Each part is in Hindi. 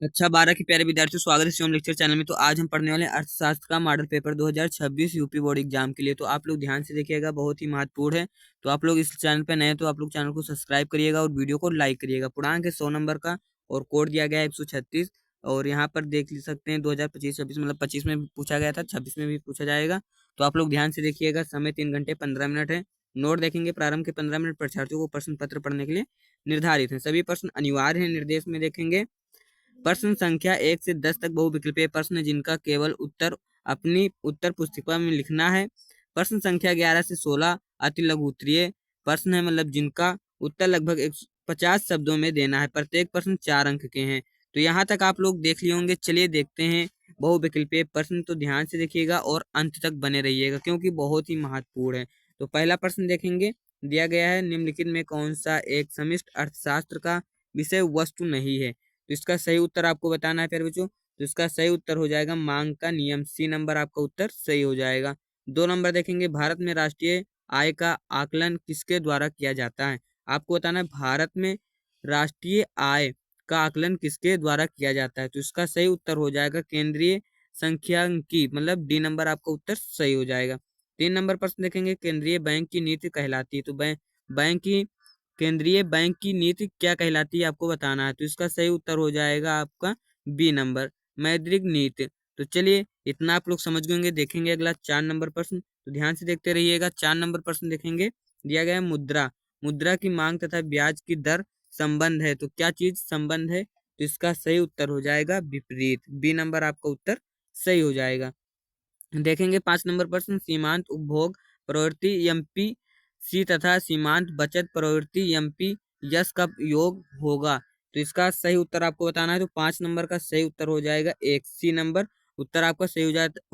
अच्छा 12 के प्यारे विद्यार्थियों, स्वागत है शिवम लेक्चर चैनल में। तो आज हम पढ़ने वाले हैं अर्थशास्त्र का model paper 2026 UP board exam के लिए। तो आप लोग ध्यान से देखिएगा, बहुत ही महत्वपूर्ण है। तो आप लोग इस चैनल पे नए हैं तो आप लोग चैनल को सब्सक्राइब करिएगा और वीडियो को लाइक करिएगा। पूर्णांक है 100 नंबर का और कोड दिया गया है 136। और यहाँ पर देख सकते हैं 2025-26 मतलब 25 में भी पूछा गया था, 26 में भी पूछा जाएगा। तो आप लोग ध्यान से देखिएगा। समय 3 घंटे 15 मिनट है। नोट देखेंगे, प्रारंभ के 15 मिनट परीक्षार्थियों को प्रश्न पत्र पढ़ने के लिए निर्धारित है। सभी प्रश्न अनिवार्य है। निर्देश में देखेंगे, प्रश्न संख्या 1 से 10 तक बहुविकल्पीय प्रश्न जिनका केवल उत्तर अपनी उत्तर पुस्तिका में लिखना है। प्रश्न संख्या 11 से 16 अति लघु उत्तरीय प्रश्न है, मतलब जिनका उत्तर लगभग 150 शब्दों में देना है। प्रत्येक प्रश्न 4 अंक के हैं। तो यहाँ तक आप लोग देख लिए होंगे। चलिए देखते हैं बहुविकल्पीय प्रश्न। तो ध्यान से देखिएगा और अंत तक बने रहिएगा क्योंकि बहुत ही महत्वपूर्ण है। तो पहला प्रश्न देखेंगे, दिया गया है निम्नलिखित में कौन सा एक समष्टि अर्थशास्त्र का विषय वस्तु नहीं है। तो इसका सही उत्तर आपको बताना है प्यारे बच्चों। तो इसका सही उत्तर हो जाएगा मांग का नियम। सी नंबर आपका उत्तर सही हो जाएगा। 2 नंबर देखेंगे, भारत में राष्ट्रीय आय का आकलन किसके द्वारा किया जाता है। आपको बताना है भारत में राष्ट्रीय आय का आकलन किसके द्वारा किया जाता है। तो इसका सही उत्तर हो जाएगा केंद्रीय संख्यांकी, मतलब डी नंबर आपका उत्तर सही हो जाएगा। 3 नंबर प्रश्न देखेंगे, केंद्रीय बैंक की नीति कहलाती है। तो बैंक की केंद्रीय बैंक की नीति क्या कहलाती है आपको बताना है। तो इसका सही उत्तर हो जाएगा आपका बी नंबर, मौद्रिक नीति। तो चलिए इतना आप लोग समझ गए होंगे। देखेंगे अगला 4 नंबर प्रश्न। तो ध्यान से देखते रहिएगा। 4 नंबर प्रश्न देखेंगे, दिया गया है मुद्रा। मुद्रा की मांग तथा ब्याज की दर संबंध है। तो क्या चीज संबंध है। तो इसका सही उत्तर हो जाएगा विपरीत, बी नंबर आपका उत्तर सही हो जाएगा। देखेंगे 5 नंबर प्रश्न, सीमांत उपभोग प्रवृत्ति एमपी सी तथा सीमांत बचत प्रवृत्ति एमपी यस का योग होगा। तो इसका सही उत्तर आपको बताना है। तो 5 नंबर का सही उत्तर हो जाएगा एक, सी नंबर उत्तर आपका सही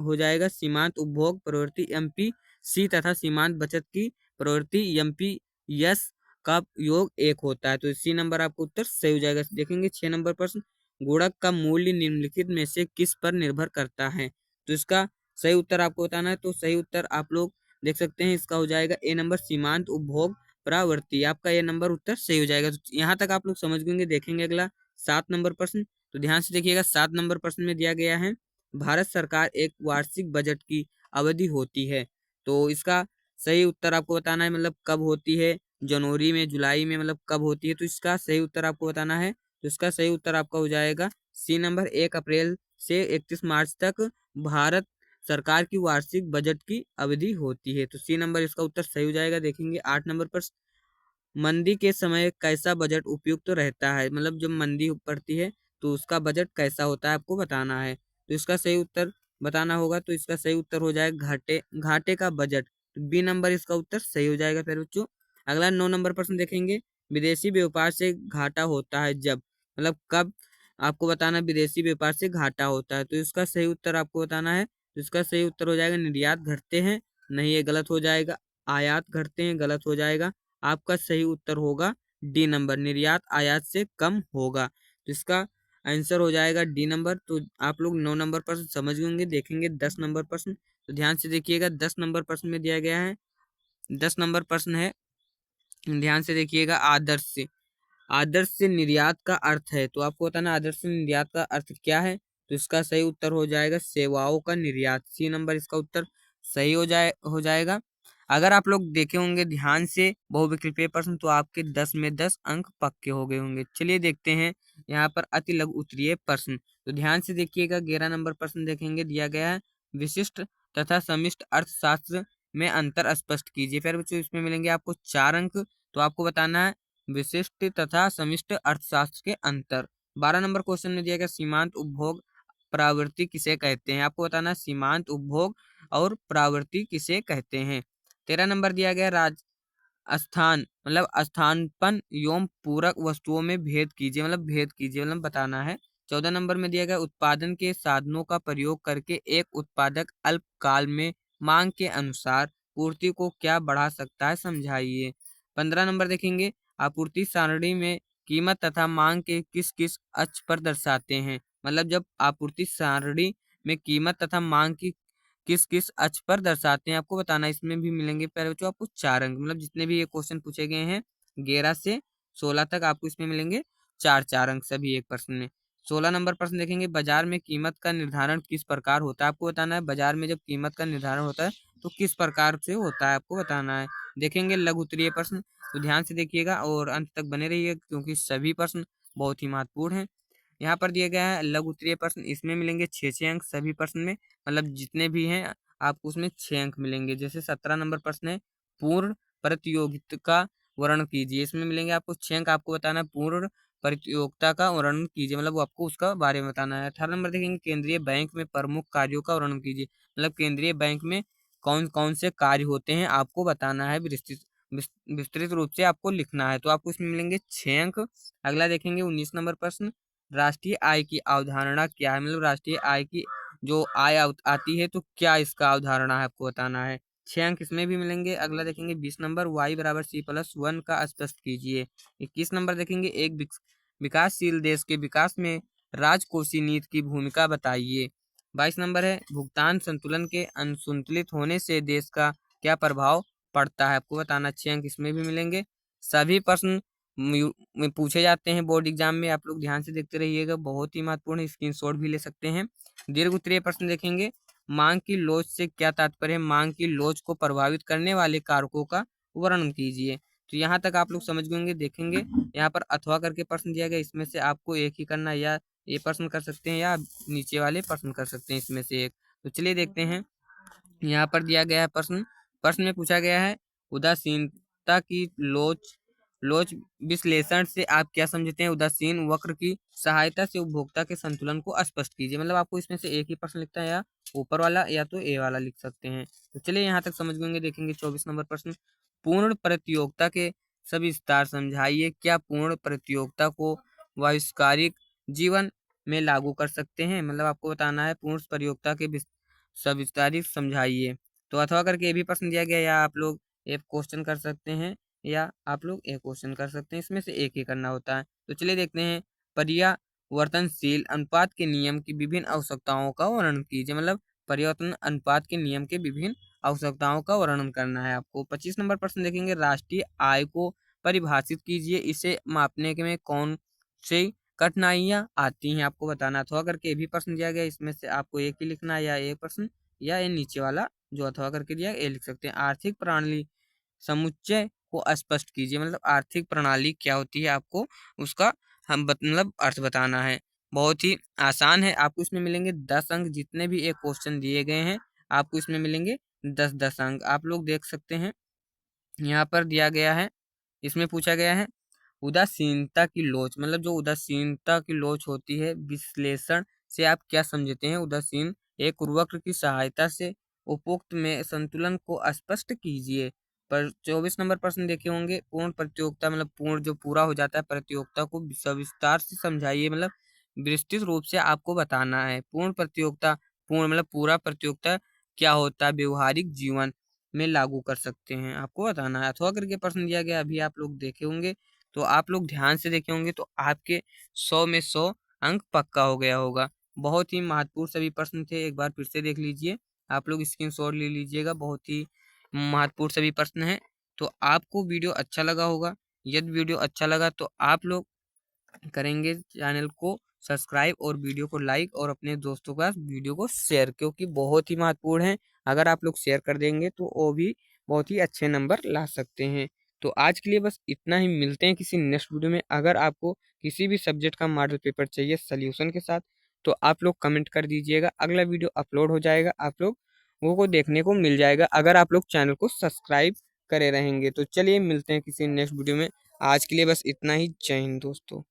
हो जाएगा। सीमांत उपभोग प्रवृत्ति एमपी सी तथा सीमांत बचत की प्रवृत्ति एमपी यस का योग 1 होता है। तो सी नंबर आपका उत्तर सही हो जाएगा। देखेंगे 6 नंबर प्रश्न, गुणक का मूल्य निम्नलिखित में से किस पर निर्भर करता है। तो इसका सही उत्तर आपको बताना है। तो सही उत्तर आप लोग देख सकते हैं, इसका हो जाएगा ए नंबर, सीमांत उपभोग प्रवृत्ति। आपका ये नंबर उत्तर सही हो जाएगा। तो यहाँ तक आप लोग समझ गएंगे। देखेंगे अगला 7 नंबर प्रश्न। तो ध्यान से देखिएगा। 7 नंबर प्रश्न में दिया गया है, भारत सरकार एक वार्षिक बजट की अवधि होती है। तो इसका सही उत्तर आपको बताना है, मतलब कब होती है, जनवरी में, जुलाई में, मतलब कब होती है। तो इसका सही उत्तर आपको बताना है। तो इसका सही उत्तर आपका हो जाएगा सी नंबर, 1 अप्रैल से 31 मार्च तक भारत सरकार की वार्षिक बजट की अवधि होती है। तो सी नंबर इसका उत्तर सही हो जाएगा। देखेंगे 8 नंबर पर, मंदी के समय कैसा बजट उपयुक्त रहता है, मतलब जब मंदी पड़ती है तो उसका बजट कैसा होता है आपको बताना है। तो इसका सही उत्तर बताना होगा। तो इसका सही उत्तर हो जाएगा घाटे घाटे का बजट। तो बी नंबर इसका उत्तर सही हो जाएगा। फिर बच्चों अगला 9 नंबर प्रश्न देखेंगे, विदेशी व्यापार से घाटा होता है जब, मतलब कब आपको बताना है विदेशी व्यापार से घाटा होता है। तो इसका सही उत्तर आपको बताना है। तो इसका सही उत्तर हो जाएगा निर्यात घटते हैं, नहीं ये गलत हो जाएगा। आयात घटते हैं, गलत हो जाएगा। आपका सही उत्तर होगा डी नंबर, निर्यात आयात से कम होगा। तो इसका आंसर हो जाएगा डी नंबर। तो आप लोग 9 नंबर प्रश्न समझ गए होंगे। देखेंगे 10 नंबर प्रश्न। तो ध्यान से देखिएगा। 10 नंबर प्रश्न में दिया गया है, 10 नंबर प्रश्न है, ध्यान से देखिएगा, आदर्श से। आदर्श से निर्यात का अर्थ है। तो आपको बताना आदर्श से निर्यात का अर्थ क्या है। तो इसका सही उत्तर हो जाएगा सेवाओं का निर्यात, सी नंबर इसका उत्तर सही हो जाएगा। अगर आप लोग देखे होंगे ध्यान से बहुविकल्पीय प्रश्न तो आपके 10 में 10 अंक पक्के हो गए होंगे। चलिए देखते हैं यहाँ पर अति लघु उत्तरीय प्रश्न। तो ध्यान से देखिएगा। 11 नंबर प्रश्न देखेंगे, दिया गया है विशिष्ट तथा समिष्ट अर्थशास्त्र में अंतर स्पष्ट कीजिए। फिर बच्चों इसमें मिलेंगे आपको 4 अंक। तो आपको बताना है विशिष्ट तथा समिष्ट अर्थशास्त्र के अंतर। 12 नंबर क्वेश्चन में दिया गया सीमांत उपभोग प्रवृत्ति किसे कहते हैं। आपको बताना सीमांत उपभोग और प्रवृत्ति किसे कहते हैं। 13 नंबर दिया गया स्थान, मतलब स्थानपन एवं पूरक वस्तुओं में भेद कीजिए, मतलब भेद कीजिए, मतलब बताना है। 14 नंबर में दिया गया उत्पादन के साधनों का प्रयोग करके एक उत्पादक अल्पकाल में मांग के अनुसार पूर्ति को क्या बढ़ा सकता है, समझाइए। 15 नंबर देखेंगे, आपूर्ति सारणी में कीमत तथा मांग के किस किस अक्ष पर दर्शाते हैं। मतलब जब आपूर्ति सारणी में कीमत तथा मांग की किस किस अक्ष पर दर्शाते हैं आपको बताना। इसमें भी मिलेंगे पहले बच्चों आपको 4 अंक, मतलब जितने भी ये क्वेश्चन पूछे गए हैं 11 से 16 तक आपको इसमें मिलेंगे 4 4 अंक सभी एक प्रश्न में। 16 नंबर प्रश्न देखेंगे, बाजार में कीमत का निर्धारण किस प्रकार होता है। आपको बताना है बाजार में जब कीमत का निर्धारण होता है तो किस प्रकार से होता है, आपको बताना है। देखेंगे लघु उत्तरीय प्रश्न, तो ध्यान से देखिएगा और अंत तक बने रहिए क्योंकि सभी प्रश्न बहुत ही महत्वपूर्ण हैं। यहाँ पर दिया गया है लघु उत्तरीय प्रश्न, इसमें मिलेंगे 6 अंक सभी प्रश्न में, मतलब जितने भी हैं आपको उसमें 6 अंक मिलेंगे। जैसे 17 नंबर प्रश्न है, पूर्ण प्रतियोगिता का वर्णन कीजिए, इसमें मिलेंगे आपको 6 अंक। आपको बताना है पूर्ण प्रतियोगिता का वर्णन कीजिए, मतलब वो आपको उसका बारे में बताना है। 18 नंबर देखेंगे, केंद्रीय बैंक में प्रमुख कार्यों का वर्णन कीजिए, मतलब केंद्रीय बैंक में कौन कौन से कार्य होते हैं आपको बताना है, विस्तृत रूप से आपको लिखना है। तो आपको इसमें मिलेंगे 6 अंक। अगला देखेंगे 19 नंबर प्रश्न, राष्ट्रीय आय की अवधारणा क्या है, मतलब राष्ट्रीय आय की जो आय आती है तो क्या इसका अवधारणा है आपको बताना है। 6 अंक इसमें भी मिलेंगे। अगला देखेंगे 20 नंबर, y बराबर c+1 का स्पष्ट कीजिए। 21 नंबर देखेंगे, एक विकासशील देश के विकास में राजकोषीय नीति की भूमिका बताइए। 22 नंबर है, भुगतान संतुलन के असंतुलित होने से देश का क्या प्रभाव पड़ता है, आपको बताना। 6 अंक इसमें भी मिलेंगे। सभी प्रश्न में पूछे जाते हैं बोर्ड एग्जाम में, आप लोग ध्यान से देखते रहिएगा, बहुत ही महत्वपूर्ण है, स्क्रीनशॉट भी ले सकते हैं। दीर्घ उत्तरीय प्रश्न देखेंगे, मांग की लोच से क्या तात्पर्य है, मांग की लोच को प्रभावित करने वाले कारकों का वर्णन कीजिए। तो यहाँ तक आप लोग समझ गए देखेंगे यहाँ पर अथवा करके प्रश्न दिया गया, इसमें से आपको एक ही करना, या ये प्रश्न कर सकते हैं या नीचे वाले प्रश्न कर सकते हैं इसमें से एक। तो चलिए देखते हैं, यहाँ पर दिया गया है प्रश्न में पूछा गया है, उदासीनता की लोच लोच विश्लेषण से आप क्या समझते हैं, उदासीन वक्र की सहायता से उपभोक्ता के संतुलन को स्पष्ट कीजिए। मतलब आपको इसमें से एक ही प्रश्न लिखता है, या ऊपर वाला या तो ए वाला लिख सकते हैं। तो चलिए यहाँ तक समझ गएंगे। देखेंगे 24 नंबर प्रश्न, पूर्ण प्रतियोगिता के सभी विस्तार समझाइए। क्या पूर्ण प्रतियोगिता को व्यावसायिक जीवन में लागू कर सकते हैं, मतलब आपको बताना है पूर्ण प्रतियोगिता के सविस्तारित समझाइए। तो अथवा करके ये भी प्रश्न दिया गया, या आप लोग एक क्वेश्चन कर सकते हैं या आप लोग एक क्वेश्चन कर सकते हैं, इसमें से एक ही करना होता है। तो चलिए देखते हैं, परिवर्तनशील अनुपात के नियम की विभिन्न आवश्यकताओं का वर्णन कीजिए, मतलब परिवर्तन अनुपात के नियम के विभिन्न आवश्यकताओं का वर्णन करना है आपको। 25 नंबर प्रश्न देखेंगे, राष्ट्रीय आय को परिभाषित कीजिए, इसे मापने के में कौन से कठिनाइयां आती हैं आपको बताना। अथवा करके भी प्रश्न दिया गया, इसमें से आपको एक ही लिखना है, या एक प्रश्न या ये नीचे वाला जो अथवा करके दिया ये लिख सकते हैं। आर्थिक प्रणाली समुच्चय को स्पष्ट कीजिए, मतलब आर्थिक प्रणाली क्या होती है आपको उसका हम मतलब अर्थ बताना है। बहुत ही आसान है, आपको इसमें मिलेंगे 10 अंक। जितने भी एक क्वेश्चन दिए गए हैं आपको इसमें मिलेंगे 10-10 अंक। आप लोग देख सकते हैं यहाँ पर दिया गया है, इसमें पूछा गया है उदासीनता की लोच, मतलब जो उदासीनता की लोच होती है विश्लेषण से आप क्या समझते हैं। उदासीन एक वक्र की सहायता से उपरोक्त में संतुलन को स्पष्ट कीजिए। पर 24 नंबर प्रश्न देखे होंगे, पूर्ण प्रतियोगिता मतलब पूर्ण जो पूरा हो जाता है प्रतियोगिता को सविस्तार से समझाइए, मतलब विस्तृत रूप से आपको बताना है। पूर्ण प्रतियोगिता, पूर्ण मतलब पूरा प्रतियोगिता क्या होता है, व्यवहारिक जीवन में लागू कर सकते हैं आपको बताना है। अथवा करके प्रश्न दिया गया, अभी आप लोग देखे होंगे, तो आप लोग ध्यान से देखे होंगे तो आपके 100 में 100 अंक पक्का हो गया होगा। बहुत ही महत्वपूर्ण सभी प्रश्न थे, एक बार फिर से देख लीजिए, आप लोग स्क्रीनशॉट ले लीजिएगा, बहुत ही महत्वपूर्ण सभी प्रश्न हैं। तो आपको वीडियो अच्छा लगा होगा, यदि वीडियो अच्छा लगा तो आप लोग करेंगे चैनल को सब्सक्राइब और वीडियो को लाइक और अपने दोस्तों के पास वीडियो को शेयर, क्योंकि बहुत ही महत्वपूर्ण है। अगर आप लोग शेयर कर देंगे तो वो भी बहुत ही अच्छे नंबर ला सकते हैं। तो आज के लिए बस इतना ही, मिलते हैं किसी नेक्स्ट वीडियो में। अगर आपको किसी भी सब्जेक्ट का मॉडल पेपर चाहिए सॉल्यूशन के साथ तो आप लोग कमेंट कर दीजिएगा, अगला वीडियो अपलोड हो जाएगा, आप लोग वो को देखने को मिल जाएगा अगर आप लोग चैनल को सब्सक्राइब करे रहेंगे। तो चलिए मिलते हैं किसी नेक्स्ट वीडियो में, आज के लिए बस इतना ही। जय हिंद दोस्तों।